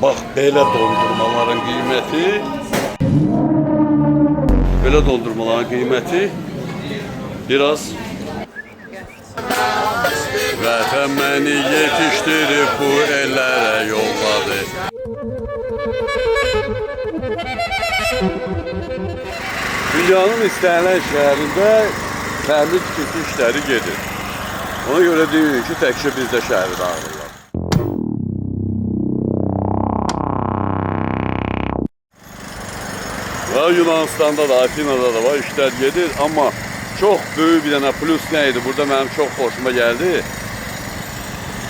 Bax, belə dondurmaların qiyməti, biraz Vətən məni yetişdirib bu ellərə yolladı. Dünyanın istənilən şəhərində təmir tikinti işləri gedir. Ona görə deyirik ki, təkcə bizdə şəhəri dağılırlar. Və Yunanistan'da da, Atina'da da var, işlər gedir. Amma çox böyük bir dənə plus nə idi? Burada mənim çox xoşuma gəldi.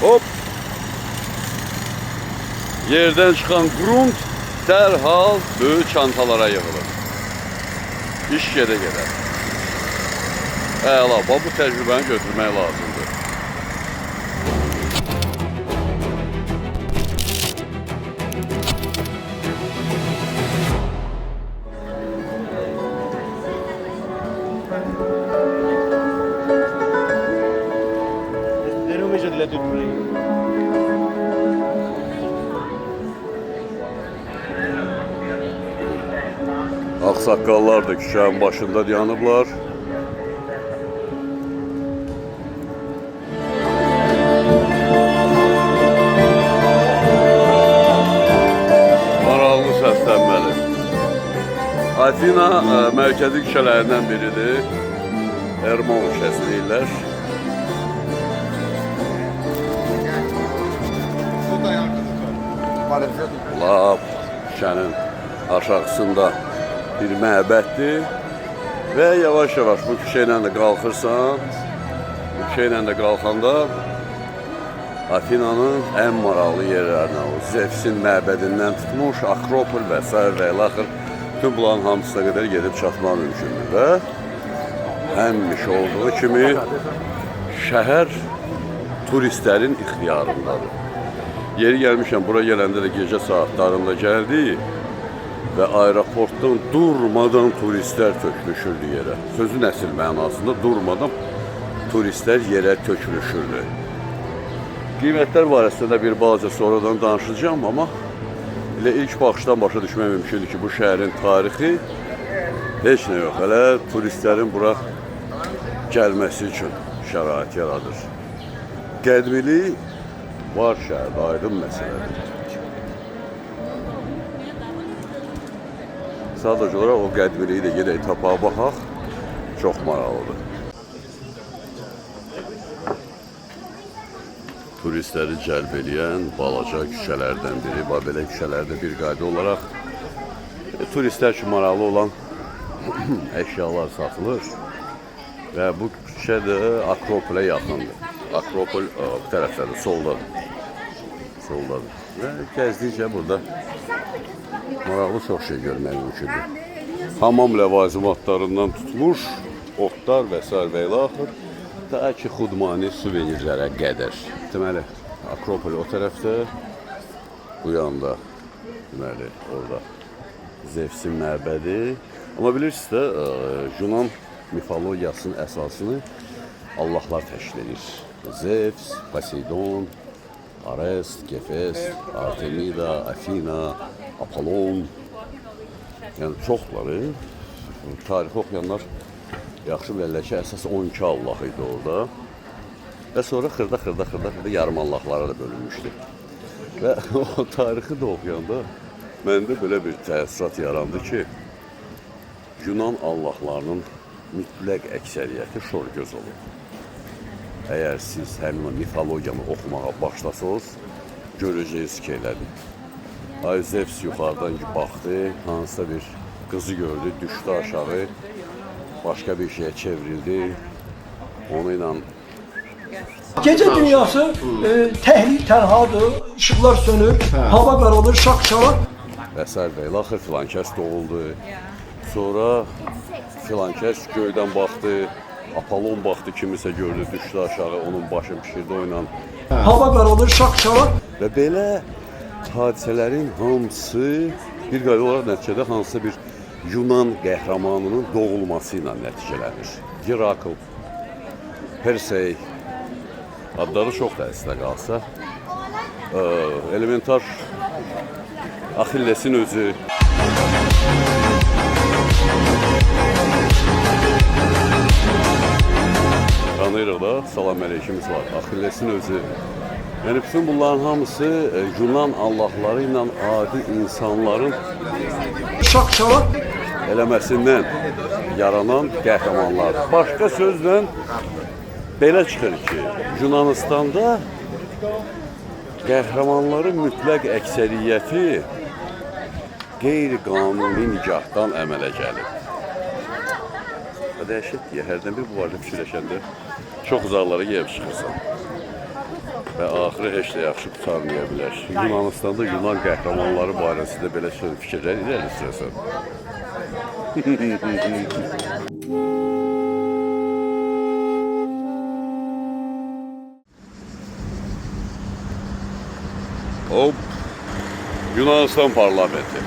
Hop! Yerdən çıxan grunt dərhal böyük çantalara yığılır. İş gedə gedər. Əla, bu təcrübəni götürmək lazımdır. Ağsaqqallar da küçənin başında dayanıblar. Maraqlı səslənməli. Atina mərkəzi küçələrindən biridir. Ermon küçəsi deyirlər. Lap küçənin aşağısında bir məbəddir və yavaş-yavaş bu küçə ilə də qalxırsan, bu küçə ilə də qalxanda Atinanın ən maraqlı yerlərinə, o Zevsin məbədindən tutmuş, Akropol və s. və ilaxır, bütün bunların hamısına qədər gedib çatmaq mümkündür və həmmiş olduğu kimi şəhər turistlərin ixtiyarındadır. Yeri gəlmişəm, bura gələndə də gecə saatlarında gəldik və aeroportdan durmadan turistlər tökülüşürdü yerə. Sözün əsl mənasında durmadan turistlər yerə tökülüşürdü. Qiymətlər barəsində bir balaca sonradan danışacağım, amma elə ilk baxışdan başa düşmək mümkündür ki, bu şəhərin tarixi heç nə yox, hələ turistlərin bura gəlməsi üçün şərait yaradır. Qədimilik var şəhərdə, aydın məsələdir. Sadəcə olaraq o qədmiliyi də gedək tapaq baxaq, çox maraqlıdır. Turistləri cəlb eləyən balaca küçələrdən biri, belə küçələrdə bir qayda olaraq turistlər üçün maraqlı olan əşyalar satılır və bu küçə də Akropolə yaxındır. Akropol bu tərəflərdə, soldadır. Və gəzdikcə burada maraqlı çox şey görmək mümkündür. Hamam ləvazimatlarından tutmuş, otlar və s. və ilaxır, ta ki xudmani suvenirlərə qədər. Deməli, Akropol o tərəfdə, bu yanda, deməli, orada Zevsin məbədi. Amma bilirsiniz də, Yunan mifologiyasının əsasını Allahlar təşkil edir. Zevs, Poseidon, Ares, Kefes, Artemida, Afina, Apollon, yəni çoxları, tarixi oxuyanlar yaxşı bilirlər ki, əsas 12 Allah idi orada və sonra xırda yarım Allahlara da bölünmüşdü. Və o tarixi də oxuyanda məndə belə bir təəssürat yarandı ki, Yunan Allahlarının mütləq əksəriyyəti şorgöz olur. Əgər siz həmin mifologiyanı oxumağa başlasınız, görəcəyiz ki, elədir. Ay Zevs yuxarıdan baxdı, hansısa bir qızı gördü, düşdü aşağı, başqa bir şeyə çevrildi, onu ilə... Gecə dünyası təhlik tənhadır, işıqlar sönür, hava qaralır, şaq çalar. Əsər və ilaxır filankəs doğuldu, sonra filankəs göydən baxdı, Apollon baxdı, kimisə gördü, düşdü aşağı, onun başını pişirdi o ilə. Hava qaralır, şaq çalar. Və belə hadisələrin hamısı bir qayda olaraq nəticədə hansısa bir Yunan qəhrəmanının doğulması ilə nəticələnir. Herakl, Persey, adları çox da əslə qalsa, elementar Axillesin özü. Tanıyırıq da, salam əleykümüz var. Axillesin özü. Yəni bütün bunların hamısı Yunan allahları ilə adi insanların şakşalak eləməsindən yaranan qəhrəmanlar. Başqa sözlə belə çıxır ki, Yunanistanda qəhrəmanların mütləq əksəriyyəti qeyri-qanuni nikahdan əmələ gəlib. Dəhşətdir, hərdən bir bu barədə fikirləşəndə çox uzaqlara gəlib çıxırsan. Və axırı heç də yaxşı qutarmaya bilər. Yunanistanda Yunan qəhrəmanları barəsində belə fikirlər irəli sürəsən. Hop, Yunanistan parlamenti.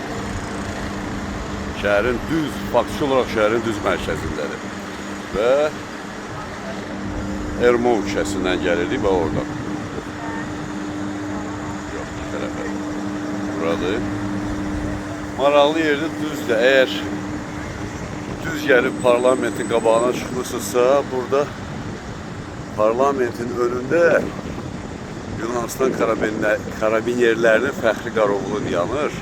Şəhərin düz, faktiki olaraq şəhərin düz mərkəzindədir. Və Ermov küçəsindən gəlirdik və orada. Yox, bu tərəfə. Buradır. Maraqlı yerdə düzdür. Əgər düz gəlib parlamentin qabağına çıxmışsınızsa, burada parlamentin önündə Yunanistan karabinerlərinin fəxri qarovulu yanır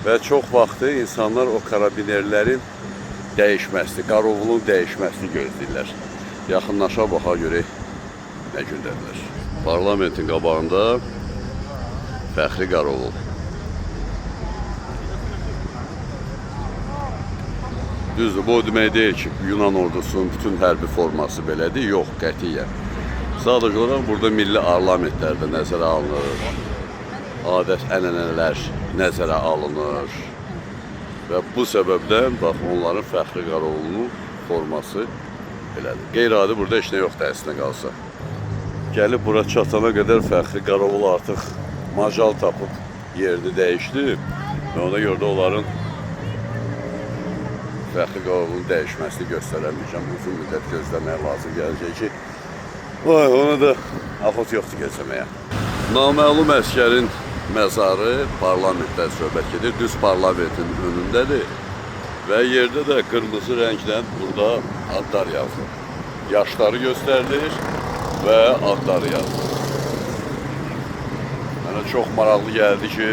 və çox vaxtı insanlar o karabinerlərin dəyişməsini, qarovulun dəyişməsini gözləyirlər. Yaxınlaşa baxa görə nə gündədirlər. Parlamentin qabağında fəxri qarovul. Düzdür, bu o demək deyil ki, Yunan ordusunun bütün hərbi forması belədir. Yox, qətiyyən. Sadəcə olaraq burada milli parlamentlər də nəzərə alınır, adət-ənənələr nəzərə alınır və bu səbəbdən bax, onların fəxri qarovulunun forması belədir. Qeyri-adi burada heç nə yoxdur əslində qalsa. Gəlib bura çatana qədər fəxri qarovul artıq macal tapıb yerini dəyişdi və ona görə də onların fəxri qarovulun dəyişməsini göstərəməyəcəm. Uzun müddət gözləməyə lazım gələcək ki, ona da axot yoxdur gözləməyə. Naməlum əsgərin məzarı parlamentdən söhbət gedir. Düz parlamentin önündədir və yerdə də qırmızı rənglə burada adlar yazılır. Yaşları göstərilir və adları yazılır. Mənə çox maraqlı gəldi ki,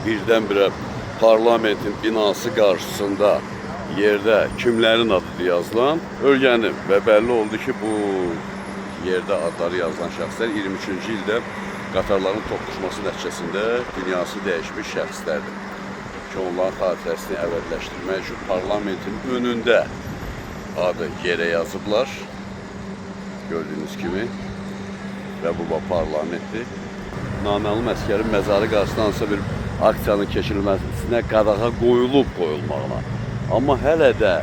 birdən-birə parlamentin binası qarşısında yerdə kimlərin adı yazılan öyrənim və bəlli oldu ki, bu yerdə adları yazılan şəxslər 23-cü ildə qatarların toqquşması nəticəsində dünyası dəyişmiş şəxslərdir. Ki, onların xatirəsini əvəzləşdirmək üçün parlamentin önündə adı yerə yazıblar. Gördüyünüz kimi və bu parlamentdir. Naməlum əsgərin məzarı qarşısında hansısa bir aksiyanın keçirilməsinə qadağa qoyulmağına. Amma hələ də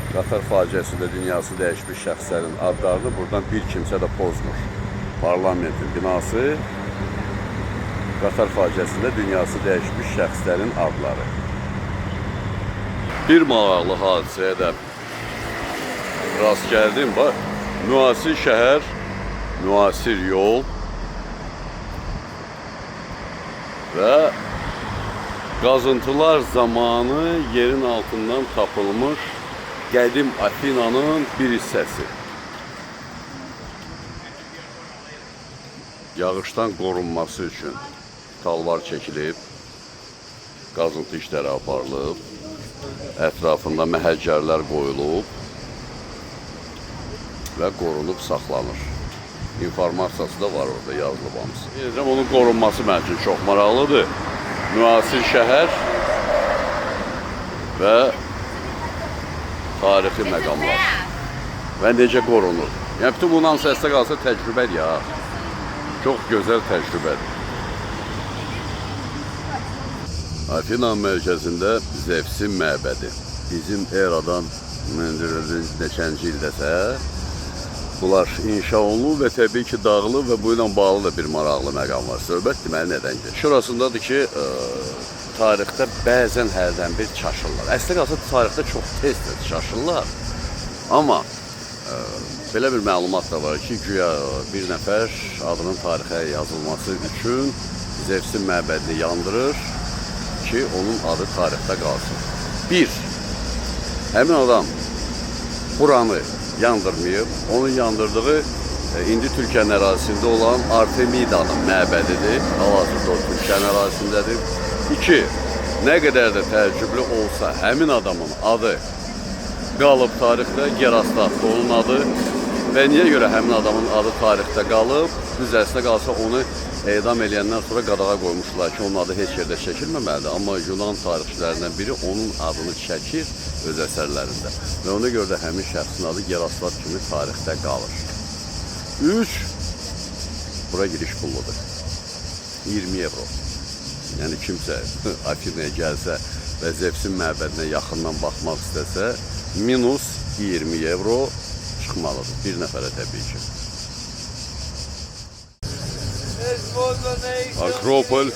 Qatar faciəsində dünyası dəyişmiş şəxslərin adlarını buradan bir kimsə də pozmur. Parlamentin binası Qatar faciəsində dünyası dəyişmiş şəxslərin adları. Bir maraqlı hadisəyə də rast gəldim. Müasir şəhər, müasir yol və qazıntılar zamanı yerin altından tapılmış qədim Afinanın bir hissəsi. Yağışdan qorunması üçün talvar çəkilib, qazıntı işləri aparılıb, ətrafında məhəccərlər qoyulub və qorunub saxlanır. İnformasiyası da var orada yazılıb hamısı. Onun qorunması mənim üçün çox maraqlıdır. Müasir şəhər və tarixi məqamlar və necə qorunur. Yəni, bütün bunun hamısı əslə qalsa təcrübədir ya. Çox gözəl təcrübədir. Afina mərkəzində Zevsin məbədi. Bizim eradan neçənci ildəsə bunlar inşa olunub və təbii ki dağılıb və bu ilə bağlı da bir maraqlı məqam var. Söhbət deməli nədən gedir? Şurasındadır ki, tarixdə bəzən hərdən bir çaşırlar. Əslə qalsa tarixdə çox tez-tez çaşırlar. Amma belə bir məlumat da var ki, güya bir nəfər adının tarixə yazılması üçün Zevsin məbədini yandırır ki, onun adı tarixdə qalsın. Bir, həmin adam buranı yandırmayıb, onun yandırdığı indi Türkiyənin ərazisində olan Artemidanın məbədidir. Hal-hazırda o Türkiyənin ərazisindədir. İki, nə qədər də təəccüblü olsa, həmin adamın adı qalıb tarixdə, Gerastratda onun adı və niyə görə həmin adamın adı tarixdə qalıb, düz əslində qalsa onu edam eləyəndən sonra qadağa qoymuşlar ki, onun adı heç yerdə çəkilməməlidir. Amma Yunan tarixçilərindən biri onun adını çəkir öz əsərlərində və ona görə də həmin şəxsin adı Gerastrat kimi tarixdə qalır. 3. Bura giriş pulludur. 20 euro. Yəni kimsə Afinaya gəlsə və Zevsin məbədinə yaxından baxmaq istəsə, minus 20 euro çıxmalıdır. Bir nəfərə təbii ki. Akropol,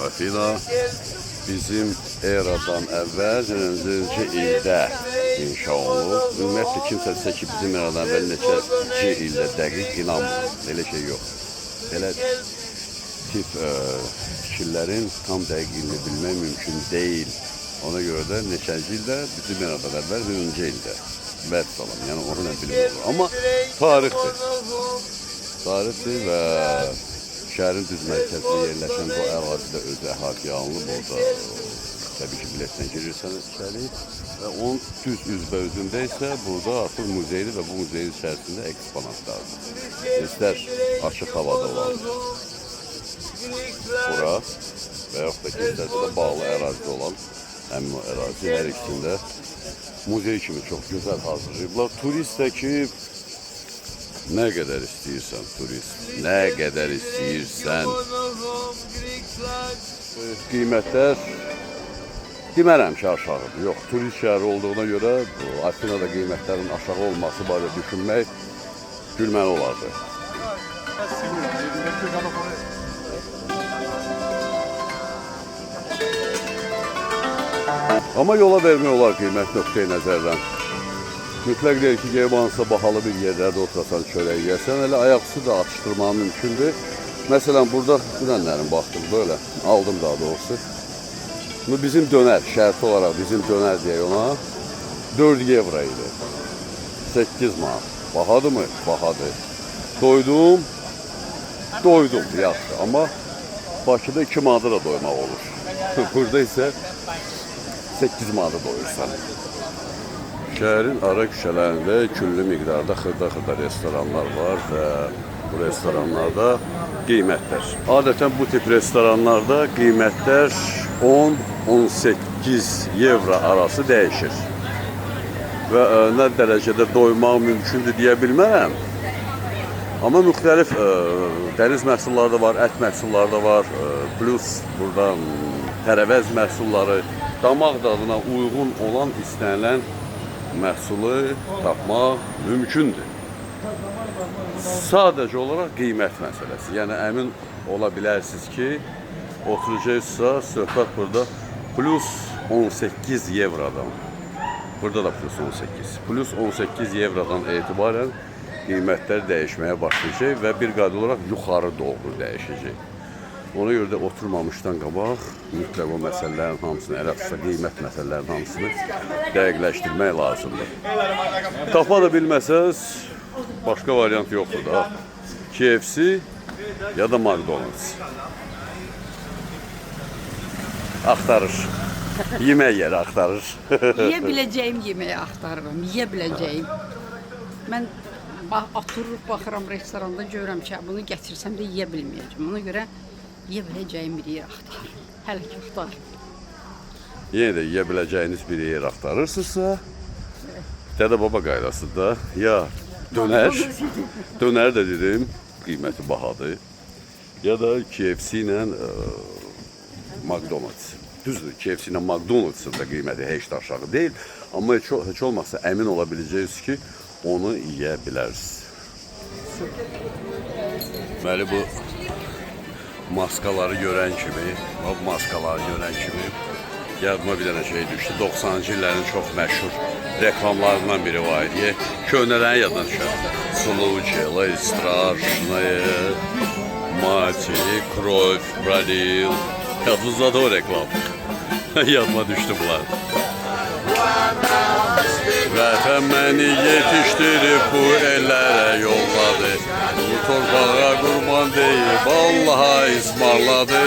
Afina bizim eradan əvvəl 1-ci ildə inşa olunub. Ümumiyyətlə kimsə desə ki, bizim eradan əvvəl neçə ildə dəqiq inanmır. Elə şey yox. Elə tip fikirlərin tam dəqiq ilini bilmək mümkün deyil. Ona görə də neçənci ildə bizim eradan əvvəl 1-ci ildə. Bəd salam, yəni onu nə bilmiyorum. Amma tarixdir. Tarixdir və şəhərin düz mərkəzində yerləşən bu ərazidə öz əhatəyə alınıb orada təbii ki, biletdən girirsən içəri və onun düz üzbə-üzündə isə burada artıq muzeydir və bu muzeyin içərisində eksponatlardır. İstər açıq havada olan bura və yaxud da ki, istərsə də bağlı ərazidə olan həmin o ərazi hər ikisində muzey kimi çox gözəl hazırlayıblar. Turist də ki, nə qədər istəyirsən turist, nə qədər istəyirsən. Qiymətlər demərəm ki, aşağıdır. Yox, turist şəhəri olduğuna görə Afinada qiymətlərin aşağı olması barədə düşünmək gülməli olardı. Amma yola vermək olar qiymət nöqteyi nəzərdən. Mütləq deyil ki, gəlib hansısa bahalı bir yerlərdə oturasan, çörək yiyəsən, elə ayaqüstü də atışdırmaq mümkündür. Məsələn, burada dünənlərin baxdım, böyle, aldım daha doğrusu. Bu bizim dönər, şərti olaraq bizim dönər deyək ona, 4 evro idi. 8 manat. Bahadır mı? Bahadır. Doydum, yaxşı. Amma Bakıda 2 manata da doymaq olur. Burada isə 8 manata doyursan. Şəhərin ara küçələrində küllü miqdarda xırda restoranlar var və bu restoranlarda qiymətlər. Adətən bu tip restoranlarda qiymətlər 10-18 evro arası dəyişir. Və nə dərəcədə doymaq mümkündür deyə bilmərəm. Amma müxtəlif dəniz məhsulları da var, ət məhsulları da var, plus burada tərəvəz məhsulları, damaq dadına uyğun olan istənilən məhsulu tapmaq mümkündür. Sadəcə olaraq qiymət məsələsi. Yəni, əmin ola bilərsiniz ki, oturacaqsa, söhbət burada plus 18 evrodan. Burada da plus 18. Plus 18 evrodan etibarən qiymətlər dəyişməyə başlayacaq və bir qayd olaraq yuxarı doğru dəyişəcək. Ona görə də oturmamışdan qabaq mütləq o məsələlərin hamısını, elə tutsa qiymət məsələlərin hamısını dəqiqləşdirmək lazımdır. Tapa da bilməsəz, başqa variant yoxdur da. KFC ya da McDonald's. Axtarır. Yemək yeri axtarır. Yeyə biləcəyim yeməyi axtarıram, yeyə biləcəyim. Mən oturub baxıram restoranda, görürəm ki, bunu gətirsəm də yeyə bilməyəcəm. Ona görə yeyə biləcəyim bir yer axtarır. Hələ ki axtarır. Yenə də yeyə biləcəyiniz bir yer axtarırsınızsa, Dədə Baba qaydasında ya dönər də dedim, qiyməti bahadır, ya da KFC ilə McDonald's. Düzdür, KFC ilə McDonald's da qiyməti heç də aşağı deyil, amma heç olmazsa əmin ola biləcəksiniz ki, onu yeyə bilərsiniz. Deməli, bu maskaları görən kimi, yadıma bir dənə şey düşdü. 90-cı illərin çox məşhur reklamlarından biri var idi. Köhnələrin yadına düşər. Случай, Strašное. Mati, Cruyff, Bradil. Yadınızda da o reklam. Yadıma düştü bunlar. Vətən məni yetişdirib bu ellərə yolladı. Bu torpağa qurban deyib Allaha ismarladı.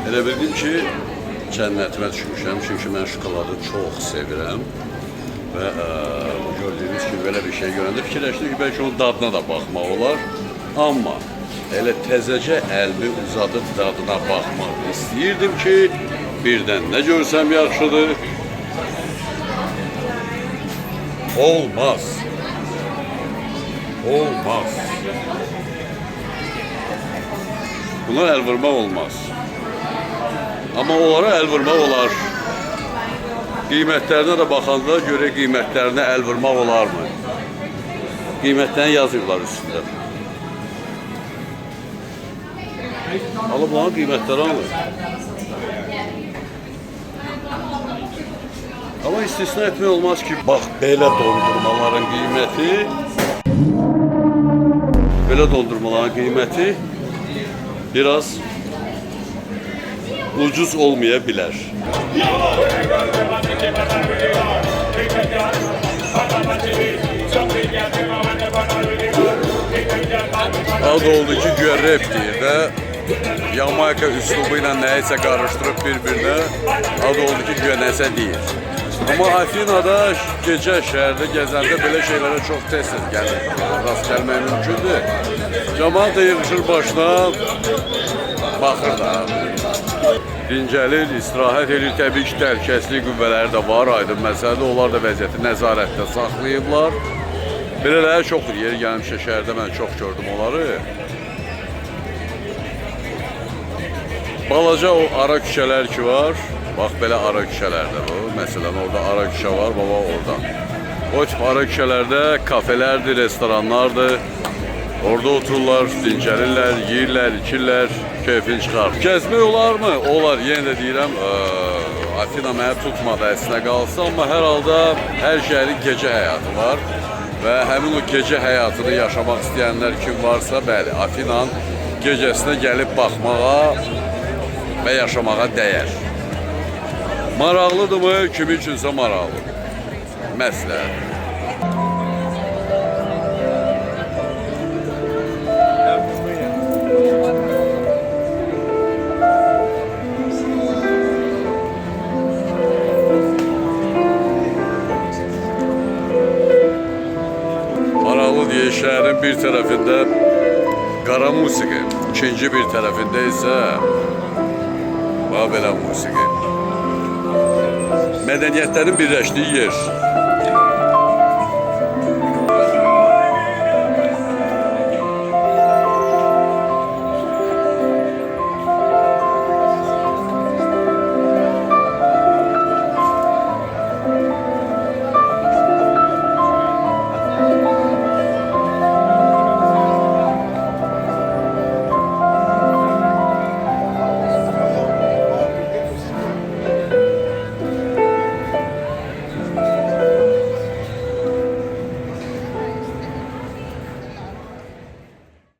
Elə bildim ki, cənnətimə düşmüşəm, çünki mən şokoladı çox sevirəm və gördüyünüz kimi belə bir şey görəndə fikirləşdim ki, bəlkə onun dadına da baxmaq olar, amma elə təzəcə əlimi uzadıb dadına baxmaq istəyirdim ki, birdən nə görsəm yaxşıdır, olmaz, olmaz. Buna əl vurmaq olmaz. Amma onlara əl vurmaq olar. Qiymətlərinə də baxanda görə qiymətlərinə əl vurmaq olarmı? Qiymətlərini yazırlar üstündə. Alıb bunların qiymətləri alır. Amma istisna etmək olmaz ki, bax, belə dondurmaların qiyməti biraz ucuz olmaya bilər. Adı oldu ki, güya rap deyir və Yamayka üslubu ilə nəyisə qarışdırıb bir-birinə, adı oldu ki, güya nəsə deyir. Amma Afinada gecə şəhərdə gəzəndə belə şeylərə çox tez-tez gəlir. Rast gəlmək mümkündür. Cəmaat da yığışır başına, baxır da. Dincəlir, istirahət edir, təbii ki, təhlükəsizlik qüvvələri də var, aydın məsələdə. Onlar da vəziyyəti nəzarətdə saxlayıblar. Belələri çoxdur, yeri gəlmişə şəhərdə mən çox gördüm onları. Balaca o ara küçələr ki var, bax belə ara küçələrdə bu. Məsələn, orada ara küçə var, baba orada. O tip ara küçələrdə kafelərdir, restoranlardır. Orada otururlar, dincəlirlər, yeyirlər, içirlər, keyfin çıxar. Gəzmək olar mı? Olar, yenə də deyirəm, Afina mənə tutmadı əslində qalsa, amma hər halda hər şəhərin gecə həyatı var. Və həmin o gecə həyatını yaşamaq istəyənlər kim varsa, bəli, Afinanın gecəsinə gəlib baxmağa və yaşamağa dəyər. Maraqlıdırmı? Kimi üçünsə maraqlıdır. Məsləhət. Şəhərin bir tərəfində qara musiqi, ikinci bir tərəfində isə belə musiqi. Mədəniyyətlərin birləşdiyi yer.